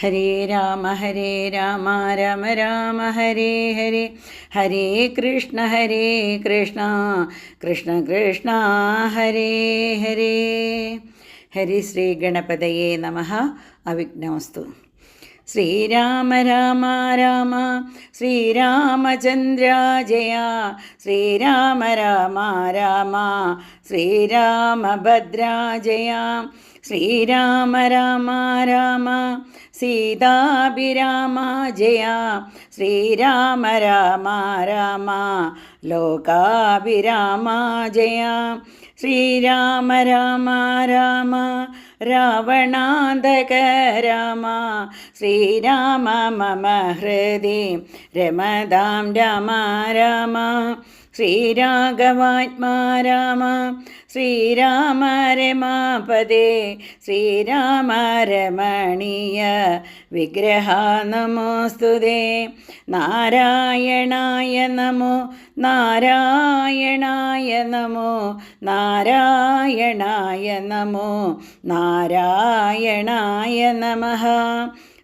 ഹരേ രാമ രാമ രാമ ഹരേ ഹരേ, ഹരേ കൃഷ്ണ കൃഷ്ണ കൃഷ്ണ ഹരേ ഹരേ. ഹരി ശ്രീ ഗണപതയേ നമഃ. അവിഘ്നമസ്തു. ശ്രീരാമ രാമ രാമ ശ്രീരാമചന്ദ്ര ജയ, ശ്രീരാമ രാമ രാമ ശ്രീരാമഭദ്ര ജയ, ശ്രീരാമ രാമ രാമ സീതാഭിരാമ ജയ, ശ്രീരാമ രാമ രാമ ലോകാഭിരാമ ജയ, ശ്രീരാമ രാമ രാമ രാവണാന്തക രാമ, ശ്രീരാമ മമ ഹൃദി രമതാം രാമ രാമ, ശ്രീരാഘവാത്മാ രാമ ശ്രീരാമ രമാപദേ, ശ്രീരാമ രമണീയ വിഗ്രഹ നമോസ്തുതേ. നാരായണായ നമോ നാരായണായ നമോ നാരായണായ നമോ നാരായണായ നമഃ.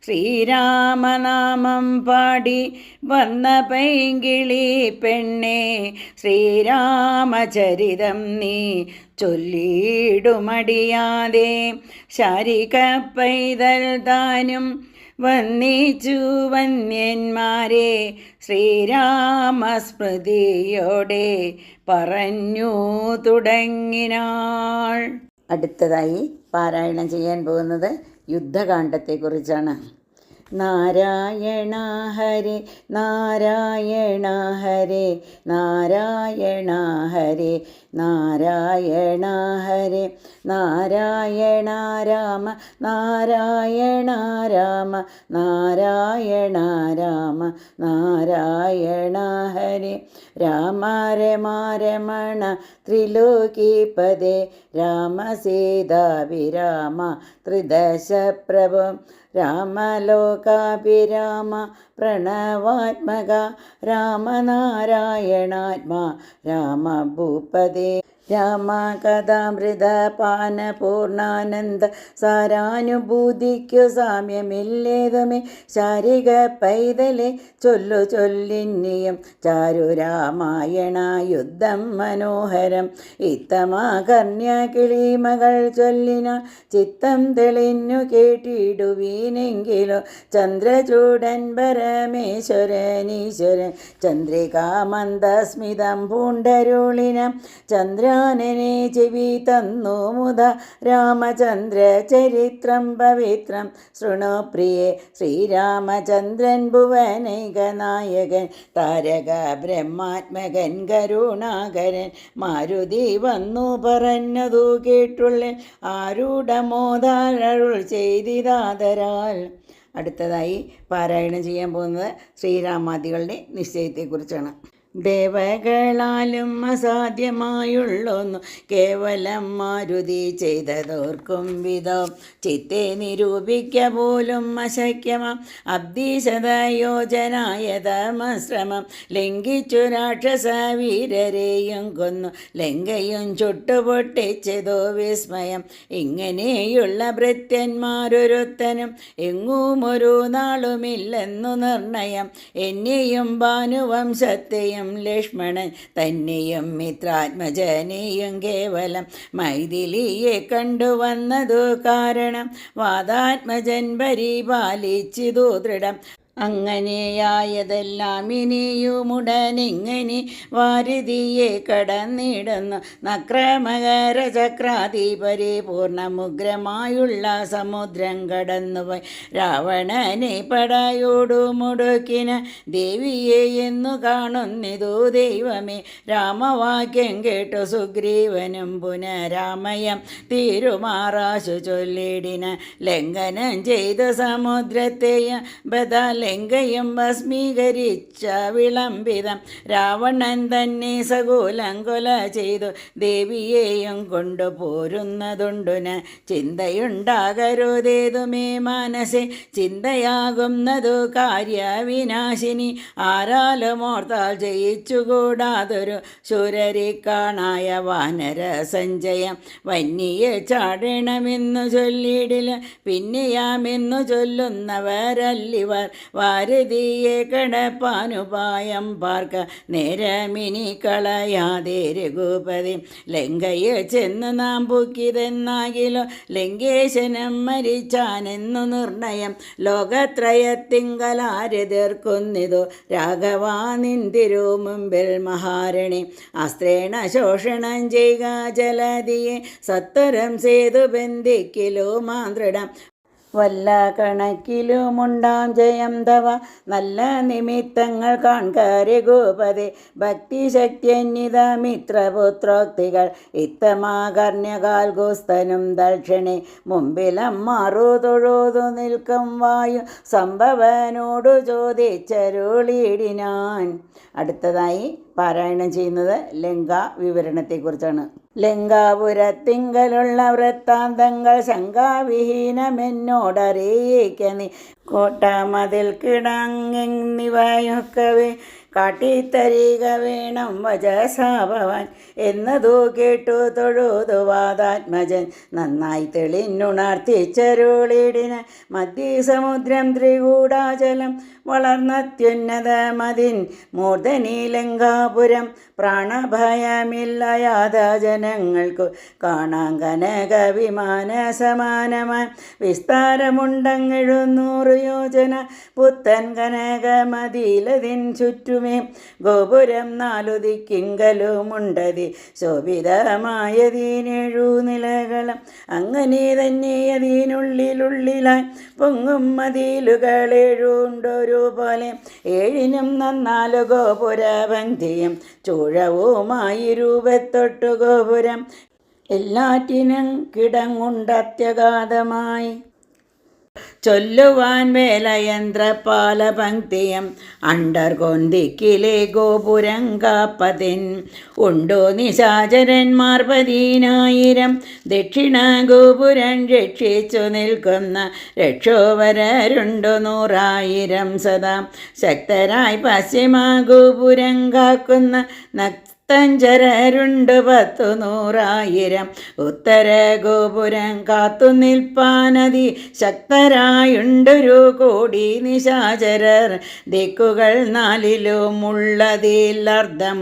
ശ്രീരാമനാമം പാടി വന്ന പൈങ്കിളി പെണ്ണെ, ശ്രീരാമചരിതം നീ ചൊല്ലിടുമടിയാതെ, ശാരിക പൈതൽ താനും വന്നിച്ചു വന്യന്മാരെ, ശ്രീരാമസ്മൃതിയോടെ പറഞ്ഞു തുടങ്ങിനാൾ. അടുത്തതായി പാരായണം ചെയ്യാൻ പോകുന്നത് യുദ്ധകാണ്ഡത്തെക്കുറിച്ചാണ്. നാരായണ ഹരേ നാരായണ ഹരേ നാരായണ ഹരേ നാരായണ ഹരേ, നാരായണ രാമ നാരായണ രാമ നാരായണ രാമ നാരായണ ഹരേ, രാമ രമാ രമണ ത്രിലോകീപദേ, രാമ സീതാഭിരാമ ത്രിദശ പ്രഭോ, രാമലോകാഭിരാമ പ്രണവാത്മക, രാമനാരായണാത്മാ രാമഭൂപദേ, രാമ കഥാമൃത പാന പൂർണ്ണാനന്ദ സാരാനുഭൂതിക്കു സാമ്യമില്ലേതുമേ, ശാരിക പൈതലെ ചൊല്ലു ചൊല്ലിന്നിയും ചാരു രാമായണ യുദ്ധം മനോഹരം, ഇത്തമാകർണ്യ കിളിമകൾ ചൊല്ലിന ചിത്തം തെളിഞ്ഞു കേട്ടിടുവീനെങ്കിലോ, ചന്ദ്രചൂടൻ പരമേശ്വരനീശ്വരൻ ചന്ദ്രികാമന്ദസ്മിതം പൂണ്ടരുളിന, ചന്ദ്രാനനെ ചെവി തന്നു മുത രാമചന്ദ്ര ചരിത്രം പവിത്രം ശൃണു പ്രിയേ, ശ്രീരാമചന്ദ്രൻ ഭുവനൈക നായകൻ താരക ബ്രഹ്മാത്മകൻ കരുണാകരൻ, മാരുതി വന്നു പറഞ്ഞതു കേട്ടുള്ളൻ ആരൂഢമോദാരരുൾ ചെയ്തിതാതരാൽ. അടുത്തതായി പാരായണം ചെയ്യാൻ പോകുന്നത് ശ്രീരാമാദികളുടെ നിശ്ചയത്തെക്കുറിച്ചാണ്. ദേവകളാലും അസാധ്യമായുള്ളൊന്നു കേവലം മാരുതി ചെയ്തതോർക്കും വിധം, ചിത്തെ നിരൂപിക്ക പോലും അശക്യമാം അബ്ദീശതയോജനായതമശ്രമം, ലംഘിച്ചു രാക്ഷസ വീരരെയും കൊന്നു ലങ്കയും ചുട്ടുപൊട്ടിച്ചതോ വിസ്മയം, ഇങ്ങനെയുള്ള ഭൃത്യന്മാരൊരുത്തനും എങ്ങും ഒരു നാളുമില്ലെന്നു നിർണയം, എന്നെയും ഭാനുവംശത്തെയും ലക്ഷ്മണൻ തന്നെയും മിത്രാത്മജനെയും കേവലം മൈഥിലിയെ കണ്ടുവന്നതു കാരണം, വാദാത്മജൻ പരിപാലിച്ചിതു ദൃഢം, അങ്ങനെയായതെല്ലാം ഇനിയുമുടനിങ്ങനെ വാരിധിയെ കടന്നിടുന്നു, നക്രമകര ചക്രാധിപരിപൂർണമുഗ്രമായുള്ള സമുദ്രം കടന്നുപോയി, രാവണനെ പടയോടു മുടുക്കിന ദേവിയെ എന്നു കാണുന്നിതു ദൈവമേ, രാമവാക്യം കേട്ടു സുഗ്രീവനും പുനരാമയം തീരുമാറാശു ചൊല്ലിടിന, ലംഘനം ചെയ്ത സമുദ്രത്തെയും ബദാല ലങ്കയും ഭസ്മീകരിച്ച വിളംബിതം രാവണൻ തന്നെ സകൂലം കൊല ചെയ്തു ദേവിയെയും കൊണ്ടുപോരുന്നതുണ്ടുന് ചിന്തയുണ്ടാകരുതേതുമേ മനസ്സെ ചിന്തയാകുന്നതു കാര്യവിനാശിനി ആരാലും ഓർത്താൽ ജയിച്ചുകൂടാതൊരു ശൂരരിക്കാണായ വാനര സഞ്ചയം വന്യയെ ചാടണമെന്നു ചൊല്ലിടില്ല പിന്നെയാമെന്നു ചൊല്ലുന്നവരല്ലിവർ വാരതിയെ കടപ്പാനുപായം പാർക്ക നേരമിനി കളയാതെ രഘുപതി ലങ്കയെ ചെന്ന് നാം പൊക്കിതെന്നാകിലോ ലങ്കേശനം മരിച്ചാനെന്നു നിർണയം ലോകത്രയത്തിങ്കലാരെതിർക്കുന്നിതു രാഘവാ നിന്തിരു മുമ്പിൽ മഹാരണി അസ്ത്രേണ ശോഷണം ചെയ്യുക ജലതിയെ സത്വരം സേതു ബന്ധിക്കിലോ മാതൃടം വല്ല കണക്കിലുമുണ്ടാം ജയം തവ നല്ല നിമിത്തങ്ങൾ കാൺക രഘുപതി ഭക്തിശക്തിയന്വിത മിത്രപുത്രോക്തികൾ ഇത്തമാകർണ്യകാൽ ഗുസ്തനും ദക്ഷിണെ മുമ്പിലം മാറു തൊഴുതു നിൽക്കും വായു സംഭവനോടു ചോദിച്ചരുളിയിടിനാൻ. അടുത്തതായി പാരായണം ചെയ്യുന്നത് ലങ്കാ വിവരണത്തെക്കുറിച്ചാണ്. ലങ്കാപുരത്തിങ്കലുള്ള വൃത്താന്തങ്ങൾ ശങ്കാവിഹീനമെന്നോടറിയിക്ക നീ കോട്ടമതിൽ കിടങ്ങിവയൊക്കവേ കാട്ടിത്തരിക വേണം വജസാഭവൻ എന്നതു കേട്ടു തൊഴുതു വാദാത്മജൻ നന്നായി തെളിഞ്ഞുണർത്തിച്ചരുളിടിന് മധ്യസമുദ്രം ത്രികൂടാചലം വളർന്നത്യുന്നതമതിൻ മൂർധനി ലങ്കാപുരം പ്രാണഭയമില്ലയാത ജനങ്ങൾക്കു കാണാൻ കനക വിമാന സമാനമായി വിസ്താരമുണ്ടങ്ങെഴുന്നൂറ് യോജന പുത്തൻ കനകമതിലതിൻ ചുറ്റുമേ ഗോപുരം നാലു ദിക്കിങ്കലുമുണ്ടതി ശോഭിതമായതിനേഴു നിലകളും അങ്ങനെ തന്നെ അതിനുള്ളിലായി പൊങ്ങും മതിലുകളേഴുണ്ടൊരു പോലെ ഏഴിനും നന്നാലു ഗോപുരപന്തിയും ചൂഴവുമായി രൂപത്തൊട്ടു ഗോപുരം എല്ലാറ്റിനും കിടങ്ങുണ്ടത്യഗാധമായി ചൊല്ലുവാൻ വേലയന്ത്രപാല പങ്ക്തിയം അണ്ടർകൊന്തിക്കിലെ ഗോപുരം കാപ്പതിൻ ഉണ്ടോ നിശാചരന്മാർ 10,000 ദക്ഷിണ ഗോപുരം രക്ഷിച്ചു നിൽക്കുന്ന രക്ഷോവരരുണ്ടു 100,000 സദാ ശക്തരായി പശ്ചിമ ഗോപുരം കാക്കുന്ന തഞ്ചരരുണ്ട് 10,100,000 ഉത്തര ഗോപുരം കാത്തു നിൽപ്പാനതി ശക്തരായുണ്ടൊരു കോടി നിശാചരർ ദിക്കുകൾ 4 അർദ്ധം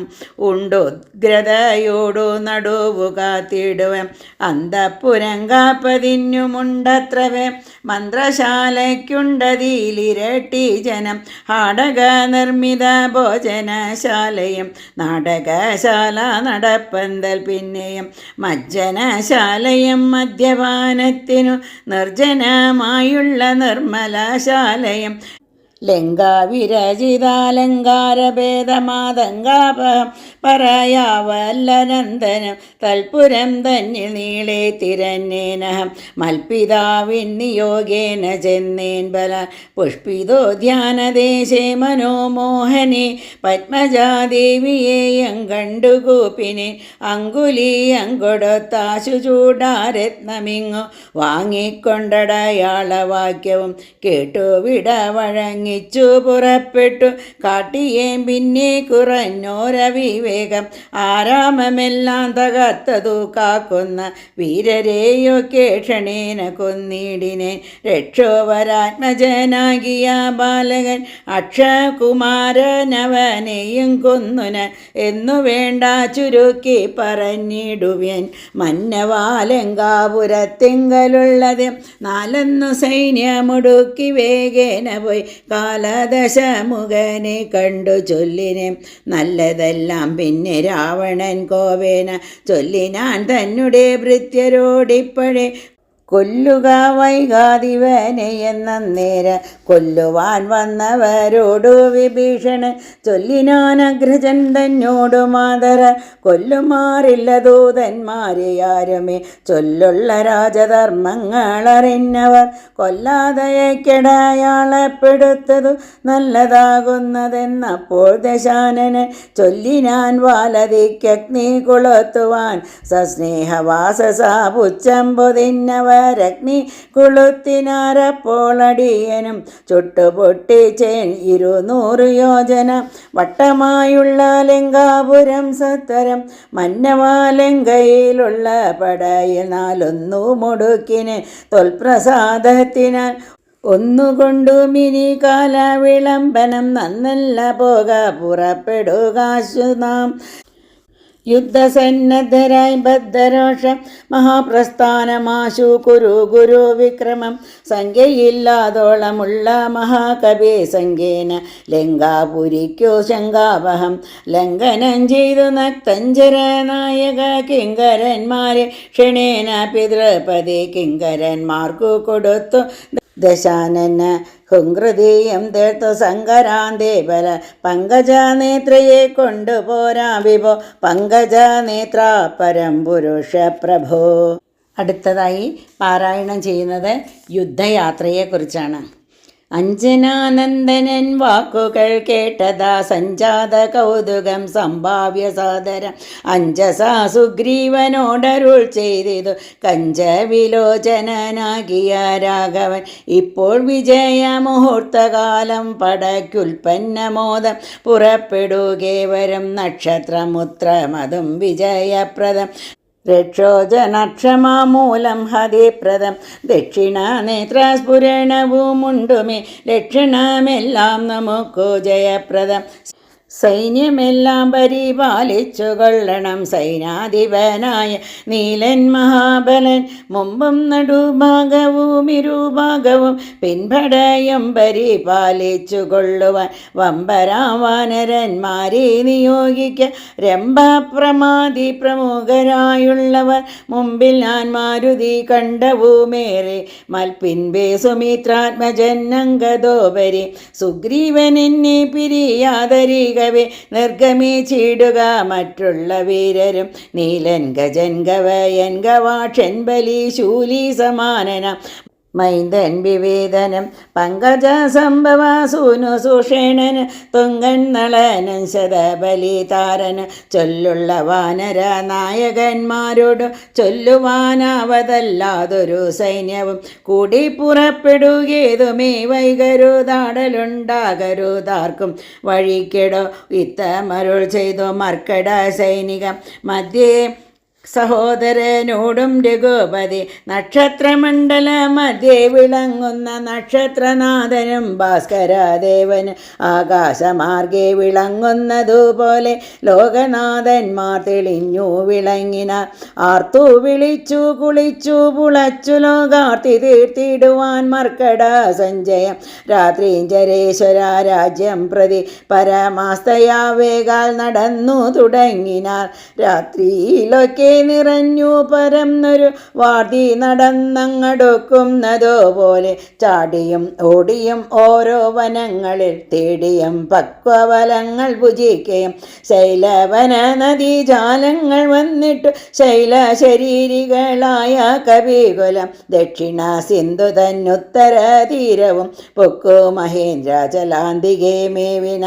ഉണ്ടുഗ്രതയോടു നടുവു കാത്തിടുവൻ അന്തഃപുരം കാപ്പതിനുമുണ്ടത്രവേ മന്ത്രശാലയ്ക്കുണ്ടതിലിരട്ടി ജനം ഹാടക നിർമ്മിത ഭോജനശാലയും നാടകശാല നടപ്പന്തൽ പിന്നെയും മജ്ജനശാലയും മദ്യപാനത്തിനു നിർജ്ജനമായുള്ള നിർമ്മലശാലയും ലങ്കാവിരചിതാലങ്കാരഭേദമാതങ്കാപഹം പറയാവല്ലനന്ദനം തൽപുരം തന്നിൽ നീളെ തിരഞ്ഞേനഹം മൽപിതാവിൻ നിയോഗേന ചെന്നേൻ ബല പുഷ്പിതോ ധ്യാനദേശേ മനോമോഹനെ പത്മജാദേവിയെയും കണ്ടുകൂപ്പിനെ അങ്കുലീയം കൊടുത്താശു ചൂടാരത്നമിങ്ങു വാങ്ങിക്കൊണ്ടടയാളവാക്യവും കേട്ടുവിട വഴങ്ങി പുറപ്പെട്ടു കാട്ടിയേം പിന്നെ കുറഞ്ഞോരവിവേകം ആരാമമെല്ലാം തകർത്തതു കാക്കുന്ന വീരരെയൊക്കെ ക്ഷണേന കൊന്നിടിനേൻ രക്ഷോവരാത്മജനാകിയ ബാലകൻ അക്ഷകുമാരനവനെയും കൊന്നുന എന്നു വേണ്ട ചുരുക്കി പറഞ്ഞിടുവൻ മന്നവാലങ്കാപുരത്തിങ്കലുള്ളത് 4 സൈന്യമുടുക്കി വേഗേന പോയി കാലദശമുഖനെ കണ്ടു ചൊല്ലിനെ നല്ലതെല്ലാം പിന്നെ രാവണൻ കോപേന ചൊല്ലിനാൻ തന്നെ ഭൃത്യരോടിപ്പഴേ കൊല്ലുക വൈകാതിവനെ എന്നേര കൊല്ലുവാൻ വന്നവരോടു വിഭീഷണൻ ചൊല്ലിനാനഗ്രജൻ തന്നോടു മാതര കൊല്ലുമാറില്ല ദൂതന്മാരെ ആരുമേ ചൊല്ലുള്ള രാജധർമ്മങ്ങളറിഞ്ഞവർ കൊല്ലാതയക്കെടയാളപ്പെടുത്തതു നല്ലതാകുന്നതെന്നപ്പോൾ ദശാനന് ചൊല്ലിനാൻ വാലതിക്കഗ്നി കൊളുത്തുവാൻ സസ്നേഹവാസസാപുച്ചമ്പുതിന്നവരഗ്നി കൊളുത്തിനാരപ്പോൾ അടിയനും ചുട്ടുപൊട്ടിച്ചേൻ 200 യോജന വട്ടമായുള്ള ലങ്കാപുരം സത്വരം മന്നവാലങ്കയിലുള്ള പടയിൽ 4 മുടുക്കിന് തൊൽപ്രസാദത്തിനാൽ ഒന്നുകൊണ്ടു മിനി കാല വിളംബനം നന്നല്ല പോക പുറപ്പെടുകാശു നാം യുദ്ധസന്നദ്ധരായി ബദ്ധരോഷം മഹാപ്രസ്ഥാനമാശു കുരു വിക്രമം സംഖ്യയില്ലാതോളമുള്ള മഹാകവി സംഖ്യേന ലങ്കാപുരിക്കു ശങ്കാവഹം ലംഘനം ചെയ്തു നക്തഞ്ചര നായക കിങ്കരന്മാരെ ക്ഷണേന പിതൃപതി കിങ്കരന്മാർക്കു കൊടുത്തു ദശാനന ഹുങ്കൃതീയം തീർത്തു സങ്കരാന്തേബല പങ്കജനേത്രയെ കൊണ്ടുപോരാ വിഭോ പങ്കജനേത്ര പരംപുരുഷ പ്രഭോ. അടുത്തതായി പാരായണം ചെയ്യുന്നത് യുദ്ധയാത്രയെക്കുറിച്ചാണ്. അഞ്ജനാനന്ദനൻ വാക്കുകൾ കേട്ടതാ സഞ്ജാത കൗതുകം സംഭാവ്യ സാദരം അഞ്ജസാ സുഗ്രീവനോടരുൾ ചെയ്തിതു കഞ്ചവിലോചനാകിയ രാഘവൻ ഇപ്പോൾ വിജയ മുഹൂർത്തകാലം പടയ്ക്കുൽപ്പന്നമോദം പുറപ്പെടുകേവരം നക്ഷത്രമുത്രമതും വിജയപ്രദം രക്ഷോജനക്ഷമാമൂലം ഹതിപ്രദം ദക്ഷിണാനേത്രസ്ഫുരണവുമുണ്ടുമേ ലക്ഷണമെല്ലാം നമുക്കു ജയപ്രദം സൈന്യമെല്ലാം പരിപാലിച്ചു കൊള്ളണം സൈനാധിപനായ നീലൻ മഹാബലൻ മുമ്പും നടുഭാഗവും ഇരുഭാഗവും പിൻപടയും പരിപാലിച്ചു കൊള്ളുവാൻ വമ്പരാവാനരന്മാരെ നിയോഗിക്ക രംഭപ്രമാദി പ്രമുഖരായുള്ളവർ മുമ്പിൽ ഞാൻ മാരുതി കണ്ടവുമേറെ മൽപിൻപേ സുമിത്രാത്മജന്നങ്കദോപരി സുഗ്രീവൻ എന്നെ പിരിയാതരിക നിർഗമിച്ചിടുക മറ്റുള്ള വീരരും നീലൻ ഗജൻ ഗവയൻ ഗവാക്ഷൻ ബലി ശൂലി സമാനന മൈന്ദൻ വിവേദനം പങ്കജ സംഭവ സൂനു സുഷേണന് തുങ്കൻ നളനൻ ശതബലി താരന് ചൊല്ലുള്ള വാനര നായകന്മാരോട് ചൊല്ലുവാനാവതല്ലാതൊരു സൈന്യവും കൂടി പുറപ്പെടുകേതുമേ വൈകരുതാടലുണ്ടാകരുതാർക്കും വഴിക്കെടോ ഇത്തമരുൾ ചെയ്തു മർക്കട സൈനികം മധ്യേ സഹോദരനോടും രഘുപതി നക്ഷത്രമണ്ഡല മധ്യേ വിളങ്ങുന്ന നക്ഷത്രനാഥനും ഭാസ്കരദേവന് ആകാശമാർഗെ വിളങ്ങുന്നതുപോലെ ലോകനാഥന്മാർ തെളിഞ്ഞു വിളങ്ങിനാർ ആർത്തു വിളിച്ചു കുളിച്ചു പുളച്ചു ലോകാർത്തി തീർത്തിടുവാൻ മർക്കട സഞ്ജയം രാത്രിഞ്ചരേശ്വര രാജ്യം പ്രതി പരമാസ്തയാവേകാൽ നടന്നു തുടങ്ങിനാർ രാത്രിയിലൊക്കെ നിറഞ്ഞു പരന്നൊരു വാർത്തി നടന്നങ്ങടുക്കുന്നതോ പോലെ ചാടിയും ഓടിയും ഓരോ വനങ്ങളിൽ തേടിയും പക്വഫലങ്ങൾ ഭുജിക്കുകയും ശൈലവന നദീജാലങ്ങൾ വന്നിട്ടു ശൈലശരീരികളായ കവികുലം ദക്ഷിണ സിന്ധു തന്നുത്തര തീരവും പൊക്കു മഹേന്ദ്രാചലാന്തികെ മേവിന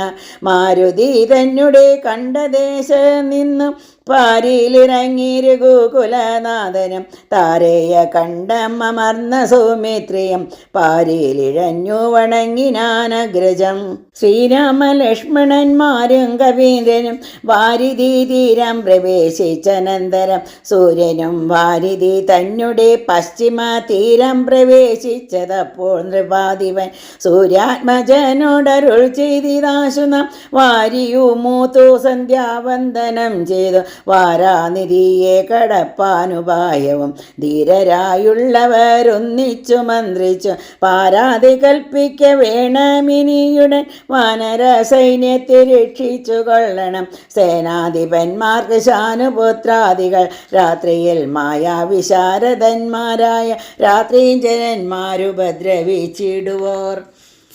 മാരുതി തന്നെ കണ്ടദേശ നിന്നും പാരിലിറങ്ങി രഘുകുലനാഥനും താരേയ കണ്ടമർന്ന സൗമിത്രിയും പാരിലിഴഞ്ഞു വണങ്ങിനാനഗ്രജം ശ്രീരാമലക്ഷ്മണന്മാരും കവീന്ദ്രനും വാരിധി തീരം പ്രവേശിച്ചനന്തരം സൂര്യനും വാരിധി തന്നെ പശ്ചിമ തീരം പ്രവേശിച്ചതപ്പോൾ നൃപാധിപൻ സൂര്യാത്മജനോടരുൾ ചെയ്തിതാശുന വാരിയു മൂത്തു സന്ധ്യാവന്ദനം ചെയ്തു വാരാനിധിയെ കടപ്പാനുപായവും ധീരരായുള്ളവരൊന്നിച്ചു മന്ത്രിച്ചു പാരാതി കൽപ്പിക്ക വേണമിനിയുടൻ വാനര സൈന്യത്തെ രക്ഷിച്ചു കൊള്ളണം. സേനാധിപന്മാർക്ക് ശാനുപുത്രാദികൾ രാത്രിയിൽ മായാവിശാരദന്മാരായ രാത്രിജനന്മാരുപദ്രവിച്ചിടുവോർ.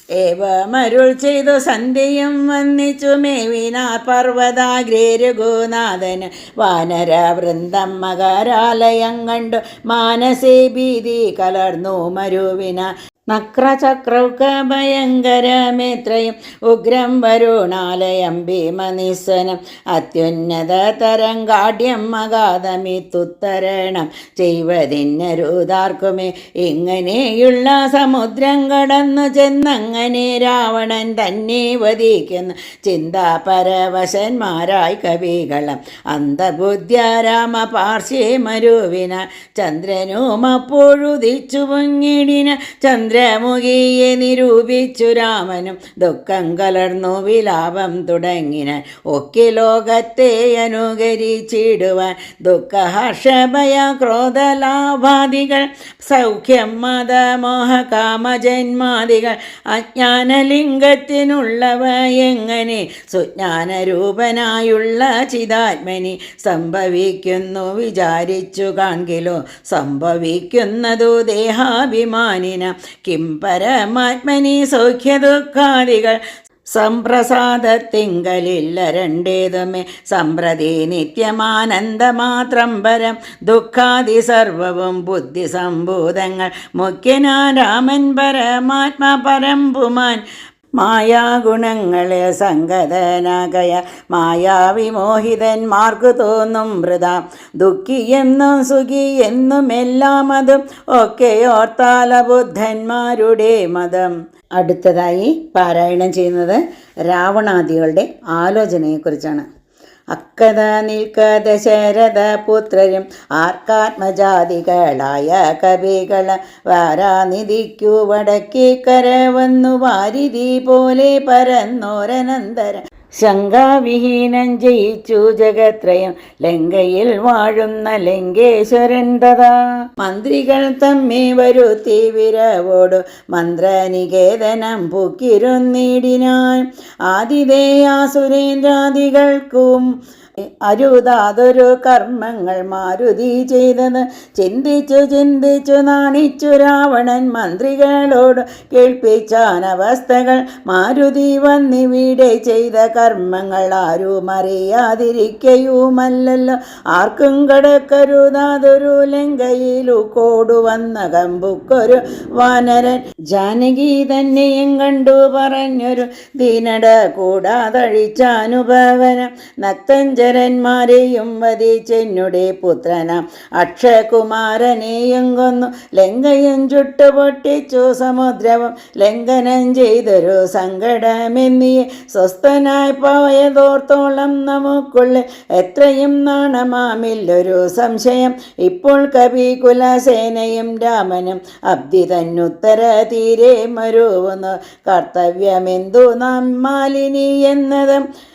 ഏവമരുൾ ചെയ്തു സന്ധ്യയും വന്നിച്ചു മേവിനാർ പർവ്വതാഗ്രേ രഘുനാഥന്. വാനര വൃന്ദം മകരാലയം കണ്ടു മാനസേ ഭീതി കലർന്നു മരുവിന. നക്രചക്രൗക ഭയങ്കരമേത്രയും ഉഗ്രം വരുണാലയം ഭീമനിസ്വനം. അത്യുന്നത തരംഗാഢ്യം അഗാധമിത്തുത്തരണം ചെയ്വതിന്നരുതാർക്കുമേ. ഇങ്ങനെയുള്ള സമുദ്രം കടന്നു ചെന്നങ്ങനെ രാവണൻ തന്നെ വധിക്കുന്നു ചിന്താപരവശന്മാരായി കവികളം. അന്ധബുദ്ധ്യ രാമ പാർശ്വേ മരുവിന. ചന്ദ്രനും അപ്പോഴുദിച്ചു പൊങ്ങിടിന ചന്ദ്രമുഖിയെ നിരൂപിച്ചു രാമനും. ദുഃഖം കലർന്നു വിലാപം തുടങ്ങിന ഒക്കെ ലോകത്തെ അനുകരിച്ചിടുവാൻ. ദുഃഖഹർഷഭയ ക്രോധലാഭാദികൾ സൗഖ്യം മതമോഹ കാമജന്മാദികൾ അജ്ഞാനലിംഗത്തിനുള്ളവ എങ്ങനെ സുജ്ഞാനരൂപനായുള്ള ചിതാത്മനി സംഭവിക്കുന്നു വിചാരിച്ചു കാൺകിലോ. സംഭവിക്കുന്നതു ദേഹാഭിമാനിന കിം പരമാത്മനി സൗഖ്യദുഃഖാദികൾ സംപ്രസാദത്തിങ്കലില്ല രണ്ടേതുമേ. സമ്പ്രതി നിത്യമാനന്ദമാത്രം പരം ദുഃഖാദി സർവവും ബുദ്ധി സംഭൂതങ്ങൾ. മുഖ്യനാ രാമൻ പരമാത്മ പരംപുമാൻ മായാഗുണങ്ങളെ സംഗതനാകയ. മായാവിമോഹിതന്മാർക്കു തോന്നും വൃത ദുഃഖിയെന്നും സുഖിയെന്നും എല്ലാം അതും ഒക്കെയോർത്താല ബുദ്ധന്മാരുടെ മതം. അടുത്തതായി പാരായണം ചെയ്യുന്നത് രാവണാദികളുടെ ആലോചനയെക്കുറിച്ചാണ്. അക്കഥ നിൽക്ക ദശരഥ പുത്രരും ആർക്കാത്മജാതികളായ കവികൾ വാരാനിധിക്കു വടക്കേക്കര വന്നു വാരിധി പോലെ പരന്നോരനന്തരം. ശങ്കാവിഹീനം ജയിച്ചു ജഗത്രയം ലങ്കയിൽ വാഴുന്ന ലങ്കേശ്വരൻ തഥാ. മന്ത്രികൾ തമ്മി വരുത്തി വിരവോടു മന്ത്രനികേതനം പുക്കിരുന്നിടിനാൻ. ആതിഥേയാസുരേന്ദ്രാദികൾക്കും അരുതാതൊരു കർമ്മങ്ങൾ മാരുതി ചെയ്തത് ചിന്തിച്ചു ചിന്തിച്ചു നാണിച്ചു രാവണൻ മന്ത്രികളോട് കേൾപ്പിച്ചാനവസ്ഥകൾ. മാരുതി വന്നിവിടെ ചെയ്ത കർമ്മങ്ങൾ ആരും അറിയാതിരിക്കയുമല്ലോ. ആർക്കും കടക്കരുതാതൊരു ലങ്കയിലു കോടുവന്ന കമ്പുക്കൊരു വാനരൻ. ജാനകി തന്നെയും കണ്ടു പറഞ്ഞൊരു ദീനട കൂടാതഴിച്ചാനുഭവനം. നക്തഞ്ചരന്മാരെയും വധിച്ചെന്നുടെ പുത്രനാം അക്ഷകുമാരനെയും കൊന്നു. ലങ്കയും ചുട്ടുപൊട്ടിച്ചു സമുദ്രവും ലംഘനം ചെയ്തൊരു സങ്കടമെന്നിയെ. സ്വസ്ഥനായി പോയതോർത്തോളം നമുക്കുള്ളിൽ എത്രയും നാണമാമില്ലൊരു സംശയം. ഇപ്പോൾ കവികുലസേനയും രാമനും അബ്ദി തന്നുത്തര തീരെ മരുവുന്നു. കർത്തവ്യമെന്തു നാം മാലിനി എന്നതും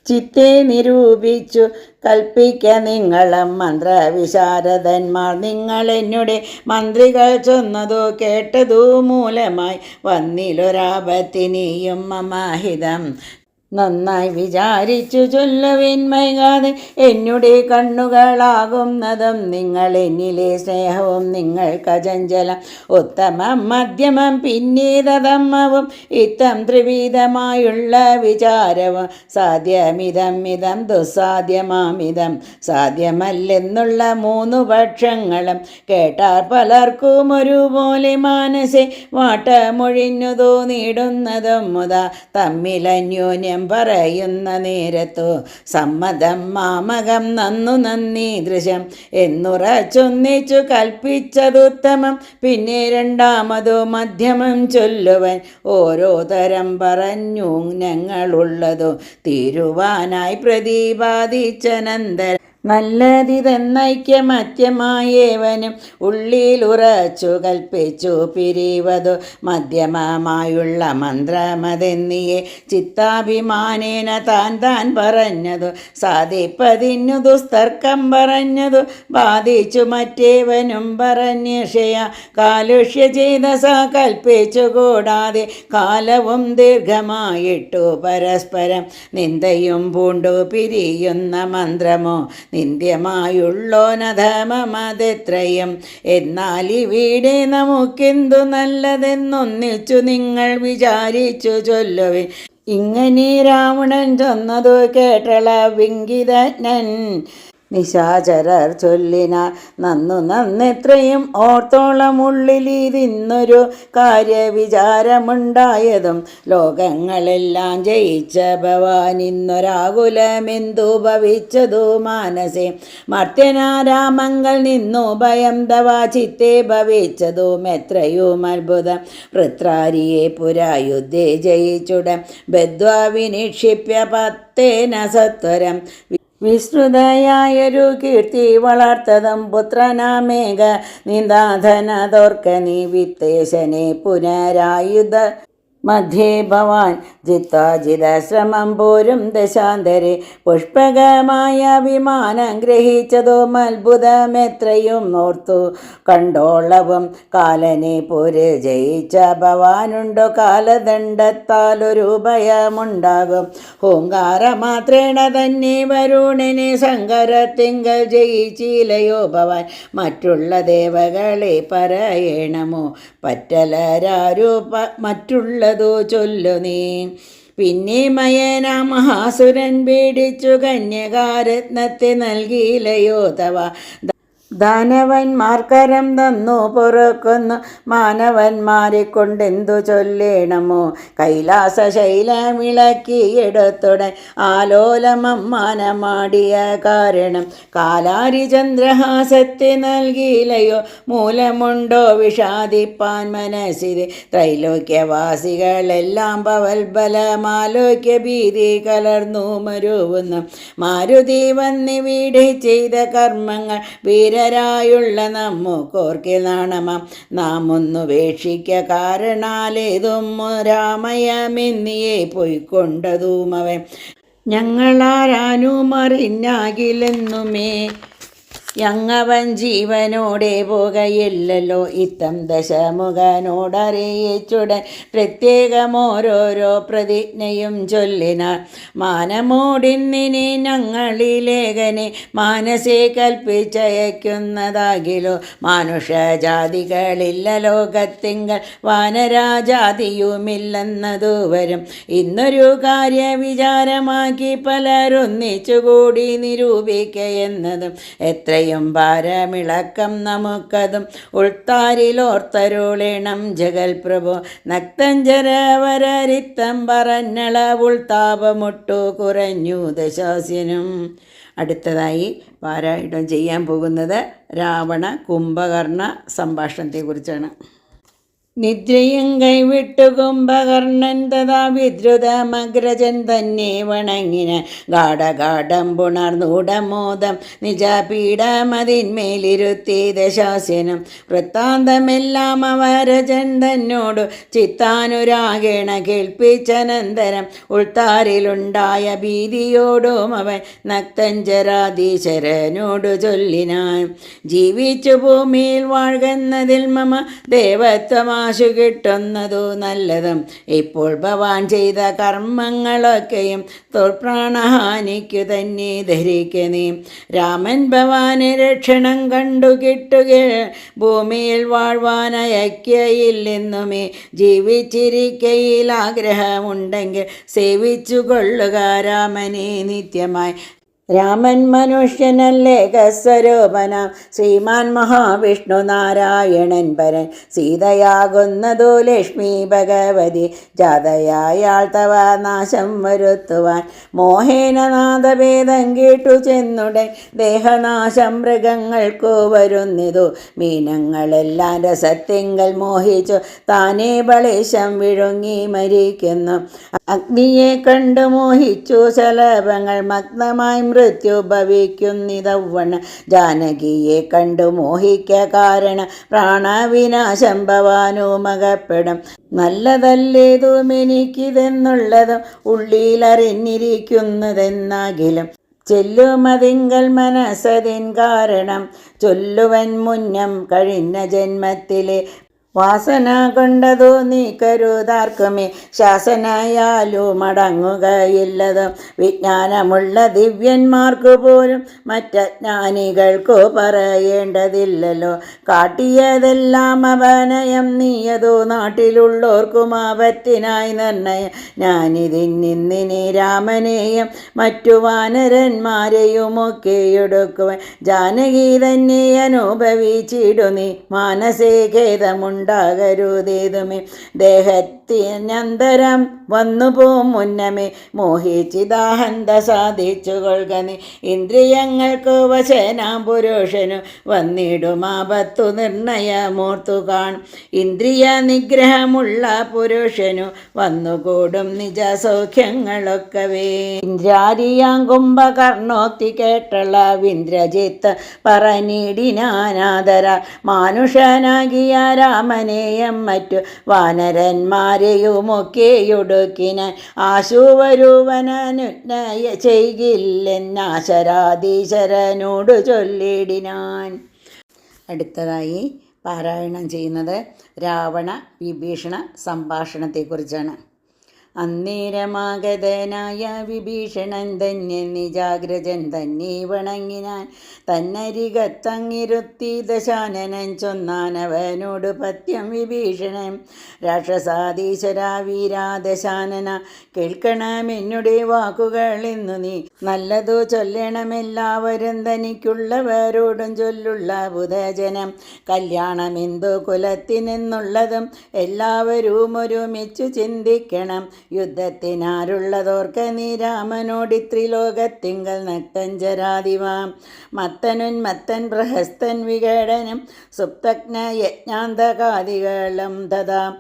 ചിത്തെ നിരൂപിച്ചു കൽപ്പിക്ക നിങ്ങളും മന്ത്രവിശാരദന്മാർ. നിങ്ങൾ എന്നുടെ മന്ത്രികൾ ചൊന്നതോ കേട്ടതു മൂലമായി വന്നിലൊരാപത്തിനിയും മമാഹിതം. നന്നായി വിചാരിച്ചു ചൊല്ലുവിൻ വൈകാതെ എന്നുടെ കണ്ണുകളാകുന്നതും. നിങ്ങൾ എന്നിലെ സ്നേഹവും നിങ്ങൾ കചഞ്ചലം ഉത്തമം മധ്യമം പിന്നീതമ്മവും ഇത്തം ത്രിവിധമായുള്ള വിചാരവും. സാധ്യമിതം ഇതം ദുസ്സാധ്യമാമിതം സാധ്യമല്ലെന്നുള്ള മൂന്നു പക്ഷങ്ങളും കേട്ടാൽ പലർക്കും ഒരുപോലെ മനസ്സെ വാട്ടമൊഴിഞ്ഞു തോന്നിയിടുന്നതും മുതാ. തമ്മിലന്യോന്യം പറയുന്ന നേരത്തു സമ്മതം മാമകം നന്നു നന്ദി ദൃശ്യം എന്നുറച്ചൊന്നിച്ചു കൽപ്പിച്ചതുത്തമം. പിന്നെ രണ്ടാമതു മധ്യമം ചൊല്ലുവൻ ഓരോ തരം പറഞ്ഞു ഞങ്ങളുള്ളതു തീരുവാനായി പ്രതിപാദിച്ചനന്തരം. നല്ലതിതെന്നൈക്യമത്യമായേവനും ഉള്ളിലുറച്ചു കൽപ്പിച്ചു പിരിവതു മധ്യമമായുള്ള മന്ത്രമതെന്നിയെ ചിത്താഭിമാനേന താൻ പറഞ്ഞതു സാധിപ്പതിന്നു ദുസ്തർക്കം പറഞ്ഞതു ബാധിച്ചു മറ്റേവനും പറഞ്ഞിഷയ കാലുഷ്യ ചെയ്തസ കൽപ്പിച്ചു കൂടാതെ കാലവും ദീർഘമായിട്ടു പരസ്പരം നിന്ദയും പൂണ്ടു പിരിയുന്ന മന്ത്രമോ നിന്ദ്യമായുള്ളോനധമമതെത്രയും എന്നാൽ ഇവിടെ നമുക്കെന്തു നല്ലതെന്നൊന്നിച്ചു നിങ്ങൾ വിചാരിച്ചു ചൊല്ലുവിൻ. ഇങ്ങനെ രാവണൻ ചൊന്നതു കേട്ടള വിങ്കിതജ്ഞൻ നിശാചരർ ചൊല്ലിനാർ നന്നെത്രയും ഓർത്തോളം ഉള്ളിലിരുന്നൊരു കാര്യവിചാരമുണ്ടായതും ലോകങ്ങളെല്ലാം ജയിച്ച ഭവാൻ ഇന്നൊരാകുലമെന്തു ഭവിച്ചതു മാനസേ മർത്യനാരാമങ്ങൾ നിന്നു ഭയം തവാ ചിത്തെ ഭവിച്ചതും എത്രയും അത്ഭുതം വൃത്രാരിയെ പുരായുദ്ധേ ജയിച്ചുടൻ ബദ്ധ്വാ വിനിക്ഷിപ്യ പത്തേന സത്വരം വിസ്തൃതയായൊരു കീർത്തി വളർത്തതും പുത്രനാമേഘ നിന്ദാധനതോർക്ക നീ വിത്തേശനെ പുനരായുധ മധ്യേ ഭവാൻ ജിത്താജിതശ്രമം പോരും ദശാന്തരെ പുഷ്പകമായ വിമാനം ഗ്രഹിച്ചതും അത്ഭുതമെത്രയും ഓർത്തു കണ്ടോളവും കാലനെ പോര് ജയിച്ച ഭവാനുണ്ടോ കാലദണ്ഡത്താലൊരു ഭയമുണ്ടാകും ഹൂങ്കാരമാത്രേണ തന്നെ വരുണനെ ശങ്കരത്തിങ്കൽ ജയിച്ചില്ലയോ ഭവാൻ മറ്റുള്ള ദേവകളെ പറയണമോ പറ്റലരാരു മറ്റുള്ളതോ ചൊല്ലു നീ. പിന്നെ മയന മഹാസുരൻ പേടിച്ചു കന്യകാരത്നത്തെ നൽകിയില്ലയോ തവ ദാനവന്മാർക്കരം തന്നു പൊറുക്കുന്നു മാനവന്മാരെ കൊണ്ടെന്തു ചൊല്ലേണമോ കൈലാസ ശൈലമിളക്കിയെടുത്തുടൻ ആലോലമമ്മാനമാടിയ കാരണം കാലാരി ചന്ദ്രഹാസത്തെ നൽകിയില്ലയോ മൂലമുണ്ടോ വിഷാദിപ്പാൻ മനസ്സിൽ ത്രൈലോക്യവാസികളെല്ലാം പവൽബലമാലോക്യ ഭീതി കലർന്നു മരുവുന്നു മാരുതി വന്നിവിടെ ചെയ്ത കർമ്മങ്ങൾ വീരരായുള്ള നമ്മോർക്കിൽ നാണമാം നാം ഒന്നുപേക്ഷിക്ക കാരണാലേതും രാമയമെന്നിയെ പൊയ്ക്കൊണ്ടതുമവൻ ഞങ്ങളാരാനുമറിഞ്ഞാകില്ലെന്നുമേ യങ്ങവൻ ജീവനോടെ പോകയില്ലല്ലോ ഇത്തം ദശമുഖനോടറിയിച്ചുടൻ പ്രത്യേകമോരോരോ പ്രതിജ്ഞയും ചൊല്ലിനാർ മാനമോടിന്നിനെ ഞങ്ങളിലേഖനെ മാനസേ കൽപ്പിച്ചയക്കുന്നതാകിലോ മാനുഷജാതികളില്ല ലോകത്തിങ്കൽ വാനരാജാതിയുമില്ലെന്നതു വരും ഇന്നൊരു കാര്യവിചാരമാക്കി പലരൊന്നിച്ചുകൂടി നിരൂപിക്കയെന്നതും എത്രയും ഭാരമിളക്കം നമുക്കതും ഉൾത്താരിലോർത്തരുളേണം ജഗൽപ്രഭു നക്തഞ്ചരവരരിത്തം പറഞ്ഞള ഉൾത്താപമൊട്ടു കുറഞ്ഞു ദശാസ്യനും. അടുത്തതായി പാരായണം ചെയ്യാൻ പോകുന്നത് രാവണ കുംഭകർണ സംഭാഷണത്തെക്കുറിച്ചാണ്. നിദ്രയും കൈവിട്ടു കുംഭകർണൻ തഥാ വിദ്രുതമഗ്രജൻ തന്നെ വണങ്ങിന ഗാഠഗാഠം പുണർന്നൂടമോദം നിജപീഠമതിന്മേലിരുത്തി ദശാസ്യനും വൃത്താന്തമെല്ലാം അവരജൻ തന്നോടു ചിത്താനുരാഗേണ കേൾപ്പിച്ചനന്തരം ഉൾത്താരിലുണ്ടായ ഭീതിയോടും അവൻ നക്തഞ്ചരാധീശ്വരനോടു ചൊല്ലിനാൻ ജീവിച്ചു ഭൂമിയിൽ വാഴുന്നതിൽ മമ ദേവത്വമാ ആശു കിട്ടുന്നതു നല്ലതും ഇപ്പോൾ ഭവാൻ ചെയ്ത കർമ്മങ്ങളൊക്കെയും തൊൽപ്രാണഹാനിക്കു തന്നെ ധരിക്കനീ രാമൻ ഭവാന് രക്ഷണം കണ്ടു കിട്ടുക ഭൂമിയിൽ വാഴ്വാനയക്കയില്ലെന്നുമേ ജീവിച്ചിരിക്കയിൽ ആഗ്രഹമുണ്ടെങ്കിൽ സേവിച്ചു കൊള്ളുക രാമനെ നിത്യമായി രാമൻ മനുഷ്യനല്ലേഖസ്വരൂപനാം ശ്രീമാൻ മഹാവിഷ്ണു നാരായണൻ പരൻ സീതയാകുന്നതു ലക്ഷ്മി ഭഗവതി ജാതയായാൾ തവ നാശം വരുത്തുവാൻ മോഹേന നാദഭേദം കേട്ടു ചെന്നുടൻ ദേഹനാശം മൃഗങ്ങൾക്കു വരുന്നിതു മീനങ്ങളെല്ലാം രസത്തിങ്കൽ മോഹിച്ചു താനേ ബളേശം വിഴുങ്ങി മരിക്കുന്നു അഗ്നിയെ കണ്ടു മോഹിച്ചു ശലഭങ്ങൾ മഗ്നമായി മൃത്യു ഭവിക്കുന്നിതവ്വണ്ണ ജാനകിയെ കണ്ടു മോഹിക്ക കാരണം പ്രാണവിനാശം ഭവാനുമകപ്പെടും. നല്ലതല്ലേതുമെനിക്കിതെന്നുള്ളതും ഉള്ളിലറിഞ്ഞിരിക്കുന്നതെന്നാകിലും ചെല്ലുമതിങ്കൽ മനസ്സതിൻ കാരണം ചൊല്ലുവൻ മുന്നം കഴിഞ്ഞ ജന്മത്തിലെ വാസന കൊണ്ടതു നീ കരുതാർക്കുമേ ശാസനയാലും അടങ്ങുകയില്ലതും വിജ്ഞാനമുള്ള ദിവ്യന്മാർക്കു പോലും മറ്റജ്ഞാനികൾക്കു പറയേണ്ടതില്ലല്ലോ. കാട്ടിയതെല്ലാം അപനയം നീയതു നാട്ടിലുള്ളോർക്കും ആപത്തിനായി നിർണയം. ഞാനിതിന്നിന്നിനെ രാമനെയും മറ്റു വാനരന്മാരെയുമൊക്കെ എടുക്കുവാൻ ജാനകി തന്നെ അനുഭവിച്ചിടു നീ മാനസേ ഖേദമുണ്ട് ാകരുതേതുമേ. ദേഹത്തിനന്തരം വന്നുപോം മുന്നമേ മോഹിച്ചിദാഹന്ത സാധിച്ചു കൊള്ളുക നീ. ഇന്ദ്രിയങ്ങൾക്കു വശനാം പുരുഷനു വന്നിടുമാപത്തു നിർണയമോർത്തു കാണും. ഇന്ദ്രിയ നിഗ്രഹമുള്ള പുരുഷനു വന്നുകൂടും നിജ സൗഖ്യങ്ങളൊക്കവേ. ഇന്ദ്രാരിയാം കുംഭകർണോക്തി കേട്ടുള്ള വിന്ദ്രജിത്ത് പറനീടിനാനാദര മാനുഷനാകിയ രാമനെയും മറ്റു വാനരന്മാരെയുമൊക്കെയൊടുക്കിനാൻ ആശുവരുവനനുജ്ഞയ ചെയ്യില്ലെന്നാശരാധീശരനോട് ചൊല്ലിടിനാൻ. അടുത്തതായി പാരായണം ചെയ്യുന്നത് രാവണ വിഭീഷണ സംഭാഷണത്തെക്കുറിച്ചാണ്. അന്നേരമാഗതനായ വിഭീഷണൻ ധന്യ നിജാഗ്രജൻ തന്നെ വണങ്ങിനാൻ. തന്നരികത്തങ്ങിരുത്തി ദശാനനൻ ചൊന്നാനവനോട് പത്യം വിഭീഷണൻ. രാക്ഷസാധീശ്വരാ വീരാ ദശാനന കേൾക്കണമെന്നുടെ വാക്കുകൾ ഇന്നു നീ. നല്ലതു ചൊല്ലണമെല്ലാവരും തനിക്കുള്ളവരോടും ചൊല്ലുള്ള ബുധജനം. കല്യാണമെന്തു കുലത്തിനെന്നുള്ളതും എല്ലാവരും ഒരുമിച്ചു ചിന്തിക്കണം. യുദ്ധത്തിനാരുള്ളതോർക്ക നീ രാമനോടിത്രിലോകത്തിങ്കൽ നക്തഞ്ചരാതിവാം. മത്തനുന്മത്തൻ ബൃഹസ്തൻ വികടനം സുപ്തജ്ഞ യജ്ഞാന്തകാദികളും തഥാ.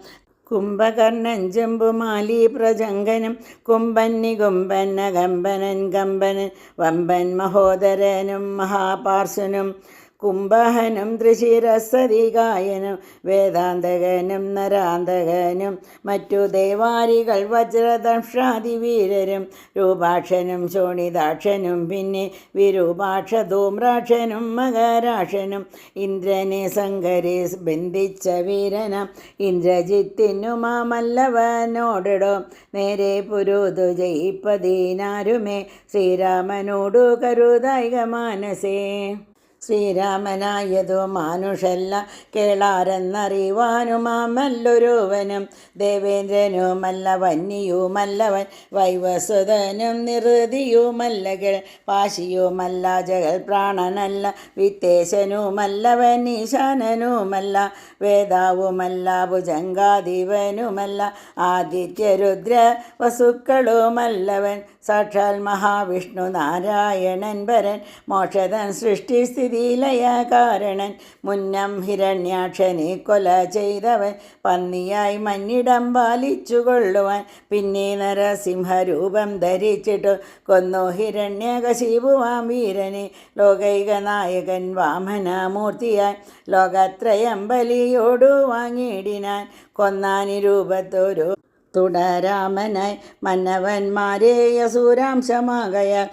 കുംഭകർണൻ ജംബുമാലി പ്രജങ്കനം കുംഭൻ നികുംഭൻ അകമ്പനൻ കമ്പനൻ വമ്പൻ മഹോദരനും മഹാപാർശ്വനും കുംഭഹനും ത്രിശിരസരികായനും വേദാന്തകനും നരാന്തകനും മറ്റു ദേവാരികൾ വജ്രദംഷ്ട്രാദിവീരരും രൂപാക്ഷനും ശോണിതാക്ഷനും പിന്നെ വിരൂപാക്ഷ ധൂമ്രാക്ഷനും മകരാക്ഷനും ഇന്ദ്രനെ സങ്കരെ ബന്ധിച്ച വീരനം ഇന്ദ്രജിത്തിനുമാമല്ലവനോടിടോ നേരെ പുരുതു ജയിപ്പതിനാരുമേ ശ്രീരാമനോടു കരുതായിക മാനസേ. ശ്രീരാമനായതു മാനുഷല്ല കേളാരെന്നറിവാനുമാമല്ലൊരുവനും ദേവേന്ദ്രനുമല്ല വന്യയുമല്ലവൻ വൈവസുതനും നിറുതിയുമല്ല കേൾ പാശിയുമല്ല ജഗൽ പ്രാണനല്ല വിത്തേശനുമല്ലവൻ ഈശാനനുമല്ല വേദാവുമല്ല ഭുജങ്കാധിപനുമല്ല ആദിത്യരുദ്ര വസുക്കളുമല്ലവൻ സാക്ഷാൽ മഹാവിഷ്ണു നാരായണൻ വരൻ മോക്ഷതൻ സൃഷ്ടിസ്ഥിതിലയ കാരണൻ മുന്നം ഹിരണ്യാക്ഷനെ കൊല ചെയ്തവൻ പന്നിയായി മന്നിടം പാലിച്ചു കൊള്ളുവാൻ പിന്നെ നരസിംഹരൂപം ധരിച്ചിട്ടു കൊന്നു ഹിരണ്യകശിപുവാം വീരനെ ലോകൈക നായകൻ വാമനമൂർത്തിയായി ലോകത്രയം ബലിയോടു വാങ്ങിയിടിനാൻ കൊന്നാനി രൂപത്തൊരു തുടരാമനായി മന്നവന്മാരെ അസുരാംശമാകയാൽ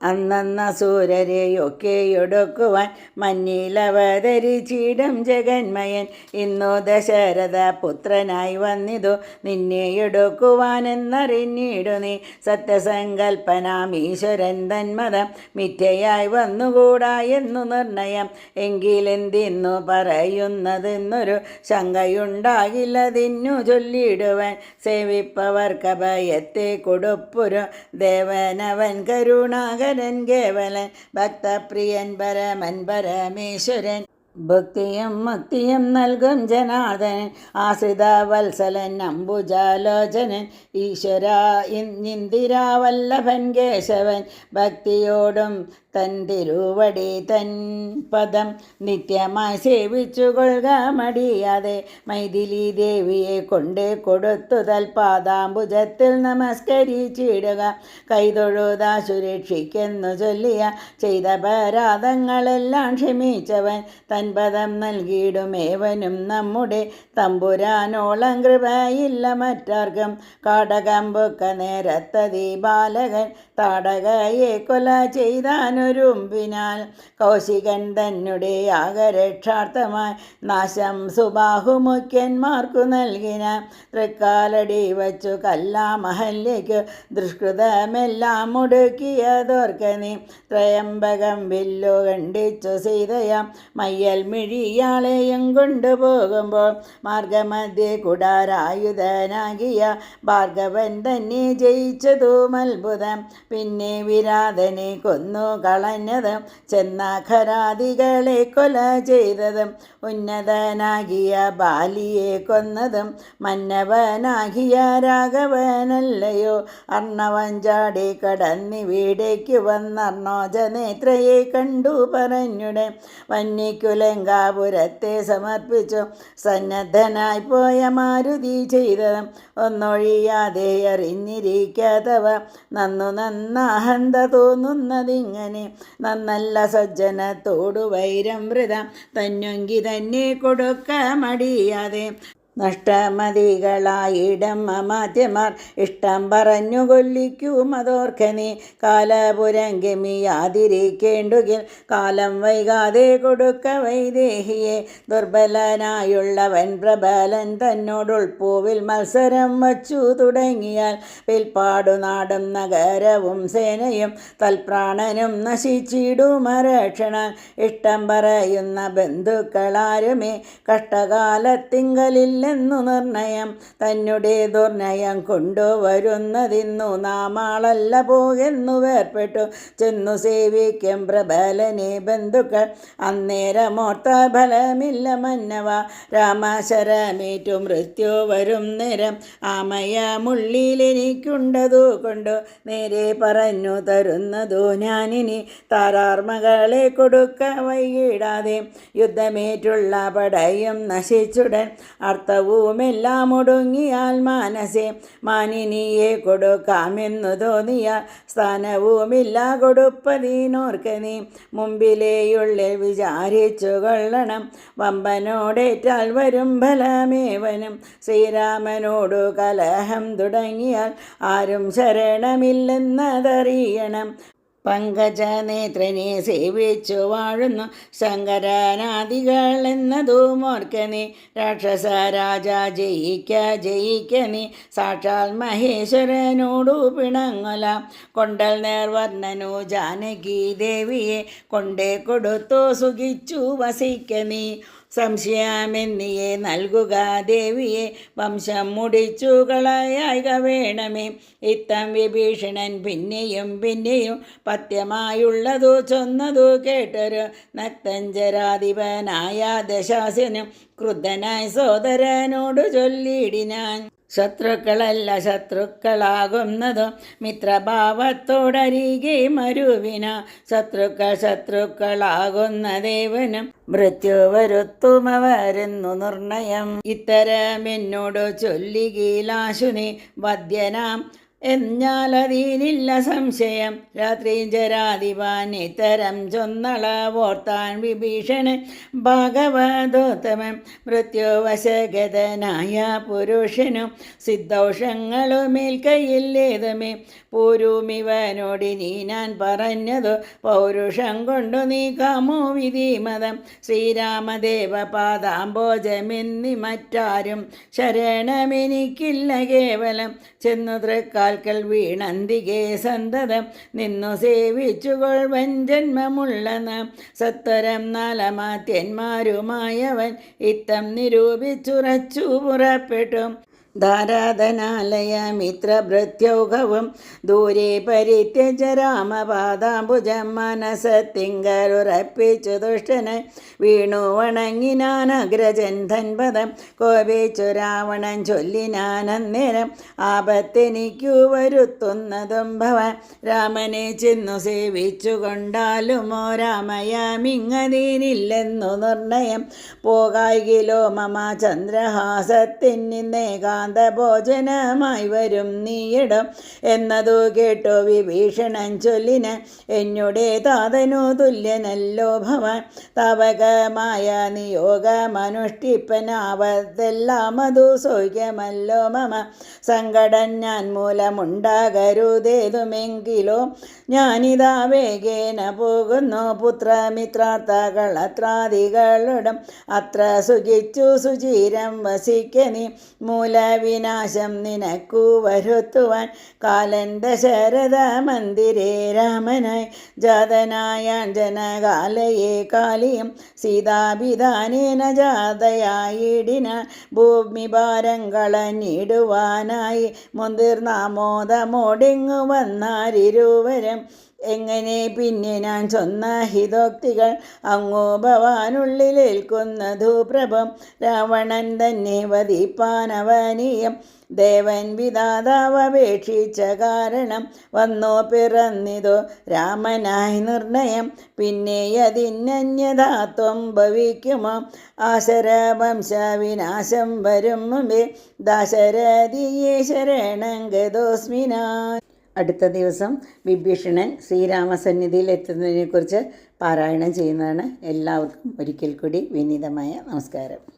അന്നസൂരരെയൊക്കെയൊടുക്കുവാൻ മഞ്ഞിലവതരിച്ചിടം ജഗന്മയൻ ഇന്നു ദശരഥ പുത്രനായി വന്നിതു നിന്നെ എടുക്കുവാനെന്നറിഞ്ഞിടു നീ. സത്യസങ്കൽപ്പനാം ഈശ്വരൻ തന്മതം മിഥ്യയായി വന്നുകൂടാ എന്നു നിർണയം. എങ്കിലെന്തിന്നു പറയുന്നതെന്നൊരു ശങ്കയുണ്ടാകില്ലതിന്നു ചൊല്ലിടുവാൻ. സേവിപ്പവർക്കഭയത്തെ കൊടുപ്പുരു ദേവനവൻ കരുണാകരൻ കേവലൻ ഭക്തപ്രിയൻ പരമൻ പരമേശ്വരൻ ഭക്തിയും മുക്തിയും നൽകും ജനാർദ്ദനൻ ആശ്രിത വത്സലൻ അംബുജാലോചനൻ ഈശ്വര ഇന്ദിരാവല്ലഭൻ കേശവൻ ഭക്തിയോടും തൻ തിരുവടി തൻ പദം നിത്യമായി സേവിച്ചു കൊള്ളുക മടിയാതെ മൈഥിലി ദേവിയെ കൊണ്ട് കൊടുത്തു തൽപാദാംബുജത്തിൽ നമസ്കരിച്ചിടുക കൈതൊഴുതാ സുരക്ഷിക്കെന്നു ചൊല്ലിയ ചെയ്ത പരാധങ്ങളെല്ലാം ക്ഷമിച്ചവൻ തൻ പദം നൽകിയിടുമേവനും നമ്മുടെ തമ്പുരാനോളം കൃപയില്ല മറ്റാർക്കും കാടകം പൊക്ക നേരത്തതി ബാലകൻ താടകയെ കൊല ചെയ്താനൊരുമ്പിനാൽ കൗശികൻ തന്നെ യാഗരക്ഷാർത്ഥമായി നാശം സുബാഹുമുഖ്യന്മാർക്കു നൽകിന തൃക്കാലടി വച്ചു കല്ലാമഹല്യയ്ക്കു ദുഷ്കൃതമെല്ലാം മുടുക്കിയതോർക്ക നീ ത്രയംബകം വില്ലു കണ്ടിച്ചു സീതയാം മയ്യൽ മിഴിയാളെയും കൊണ്ടുപോകുമ്പോൾ മാർഗമധ്യേ കുടാരായുധനാകിയ ഭാർഗവൻ തന്നെ ജയിച്ചതും അത്ഭുതം പിന്നെ വിരാതനെ കൊന്നു കളഞ്ഞതും ചെന്നാഖരാദികളെ കൊല ചെയ്തതും ഉന്നതനാകിയ ബാലിയെ കൊന്നതും മന്നവനാകിയ രാഘവനല്ലയോ അർണവൻ ചാടി കടന്നിവിടേക്ക് വന്നർണോജനേത്രയെ കണ്ടു പറഞ്ഞുടൻ വന്യക്കുലങ്കാപുരത്തെ സമർപ്പിച്ചു സന്നദ്ധനായി പോയ മാരുതി ചെയ്തതും ഒന്നൊഴിയാതെ അറിഞ്ഞിരിക്കാത്തവ നന്നാഹന്ത തോന്നുന്നതിങ്ങനെ നന്നല്ല സജ്ജനത്തോടു വൈരം വൃത തന്നൊങ്കി തന്നെ കൊടുക്ക മടിയാതെ നഷ്ടമതികളായിടം അമാത്യമാർ ഇഷ്ടം പറഞ്ഞു കൊല്ലിക്കും അതോർക്കനെ കാലപുരംഗമിയാതിരിക്കേണ്ടുകിൽ കാലം വൈകാതെ കൊടുക്ക വൈദേഹിയെ ദുർബലനായുള്ളവൻ പ്രബലൻ തന്നോടുൾപ്പൂവിൽ മത്സരം വച്ചു തുടങ്ങിയാൽ പിൽപ്പാടു നാടും നഗരവും സേനയും തൽപ്രാണനും നശിച്ചിടുമരക്ഷണൻ ഇഷ്ടം പറയുന്ന ബന്ധുക്കളാരുമേ കഷ്ടകാലത്തിങ്കലില്ല എന്നു നിർണയം തന്നെ ദുർനയം കൊണ്ടുവരുന്നതിന്നു നാമാളല്ല പോകെന്നു വേർപ്പെട്ടു ചെന്നു സേവിക്കും പ്രബലനെ ബന്ധുക്കൾ അന്നേരമോർത്ത ഫലമില്ല മന്നവ രാമശരമേറ്റു മൃത്യു വരും നേരം ആമയ മുള്ളിലെനിക്കുണ്ടതു കൊണ്ടു നേരെ പറഞ്ഞു തരുന്നതു ഞാനിനി താരാർമകളെ കൊടുക്ക വൈകിടാതെ യുദ്ധമേറ്റുള്ള പടയും നശിച്ചുടൻ അർത്ഥവുമെല്ലാം ഒടുങ്ങിയാൽ മാനസേ മാനിനിയെ കൊടുക്കാമെന്നു തോന്നിയാൽ സ്ഥാനവുമില്ല കൊടുപ്പതിനോർക്ക നീ മുമ്പിലേയുള്ളിൽ വിചാരിച്ചു കൊള്ളണം വമ്പനോടേറ്റാൽ വരും ഫലമേവനും ശ്രീരാമനോടു കലഹം തുടങ്ങിയാൽ ആരും ശരണമില്ലെന്നതറിയണം പങ്കജനേത്രനെ സേവിച്ചു വാഴുന്നു ശങ്കരനാദികൾ എന്നതും ഓർക്കനേ രാക്ഷസ രാജ ജയിക്കനേ സാക്ഷാൽ മഹേശ്വരനോടു പിണങ്ങല കൊണ്ടൽ നേർവർണ്ണനു ജാനകി ദേവിയെ കൊണ്ടേ കൊടുത്തു സുഖിച്ചു വസിക്കനീ സംശയമെന്നിയെ നൽകുക ദേവിയെ വംശം മുടിച്ചു കളയായിക വേണമേ ഇത്തം വിഭീഷണൻ പിന്നെയും പത്യമായുള്ളതു ചൊന്നതു കേട്ടൊരു നക്തഞ്ചരാധിപനായ ദശാസനും ക്രുദ്ധനായി സോദരനോട് ചൊല്ലിയിടിനാൻ ശത്രുക്കളല്ല ശത്രുക്കളാകുന്നതും മിത്രഭാവത്തോടരികെ മരുവിന ശത്രുക്കളാകുന്ന ദേവനും മൃത്യു വരുത്തുമവരെന്നു നിർണയം ഇത്തരമെന്നോട് ചൊല്ലികീലാശുനി വദ്യനാം എന്നാലതീനില്ല സംശയം രാത്രി ജരാധിപാൻ ഇത്തരം ചൊന്നളവോർത്താൻ വിഭീഷണൻ ഭാഗവതോത്തമൻ മൃത്യുവശഗതനായ പുരുഷനും സിദ്ധൌഷങ്ങളുമേൽക്കയില്ലേതുമേ പൂരുമിവനോടിനി ഞാൻ പറഞ്ഞതു പൗരുഷം കൊണ്ടു നീക്കാമോ വിധിമതം ശ്രീരാമദേവ പാദാംബോജമെന്നി മറ്റാരും ശരണമെനിക്കില്ല കേവലം ചെന്നു തൃക്കാൽക്കൽ വീണന്തികെ സന്തതം നിന്നു സേവിച്ചുകൊള്ളുവൻ ജന്മമുള്ള നാം സത്വരം നാലമാത്യന്മാരുമായവൻ ഇത്തം നിരൂപിച്ചുറച്ചു പുറപ്പെട്ടു ധാരാധനാലയമിത്രഭൃത്യൗഘവും ദൂരെ പരിത്യജ രാമപാദാംബുജം മനസ്സത്തിങ്കലുറപ്പിച്ചു ദുഷ്ടന് വീണു വണങ്ങിനാൻ അഗ്രജൻ ധൻപദം കോപിച്ചു രാവണൻ ചൊല്ലിനാനന്നേരം ആപത്തെനിക്കു വരുത്തുന്നതും ഭവാൻ രാമനെ ചെന്നു സേവിച്ചു കൊണ്ടാലുമോ രാമയാമിങ്ങതീനില്ലെന്നു നിർണയം പോകായികിലോ മമ ചന്ദ്രഹാസത്തിന്നേകാന്ത ഭോജനമായി വരും നീയിടം എന്നതു കേട്ടു വിഭീഷണൻ ചൊല്ലിന് എന്നുടെ താതനു തുല്യനല്ലോ ഭവാൻ താവകമായ നിയോഗമനുഷ്ഠിപ്പനാവതെല്ലാം അതു സൗഖ്യമല്ലോ മമ സങ്കടം ഞാൻ മൂലമുണ്ടാകരുതേതുമെങ്കിലോ ഞാനിതാ വേഗേന പോകുന്നു പുത്രമിത്രാർത്ഥകളത്രാദികളോടും അത്ര സുഖിച്ചു സുചീരം വസിക്കനി മൂലവിനാശം നിനക്കു വരുത്തുവാൻ കാലൻ ദശരഥ മന്ദിരേ രാമനായി ജാതനായാൻ ജനകാലയെ കാലിയും സീതാഭിധാനേന ജാതയായിടിന ഭൂമി ഭാരം കളഞ്ഞിടുവാനായി മുതിർന്നാമോദമോടിങ്ങു വന്നാരിരുവരും എങ്ങനെ പിന്നെ ഞാൻ ചൊന്ന ഹിതോക്തികൾ അങ്ങോ ഭവാനുള്ളിലേൽക്കുന്നതു പ്രഭം രാവണൻ തന്നെ വധിപ്പാനവനീയം ദേവൻ വിധാതാവപേക്ഷിച്ച കാരണം വന്നു പിറന്നിതോ രാമനായി നിർണയം പിന്നെ അതിനന്യഥാത്വം ഭവിക്കുമോ ആശരവംശവിനാശം വരും മുമ്പേ ദാശരഥിയെ ശരണം ഗതോസ്മിനാ. അടുത്ത ദിവസം വിഭീഷണൻ ശ്രീരാമസന്നിധിയിൽ എത്തുന്നതിനെക്കുറിച്ച് പാരായണം ചെയ്യുന്നതാണ്. എല്ലാവർക്കും ഒരിക്കൽ കൂടി വിനീതമായ നമസ്കാരം.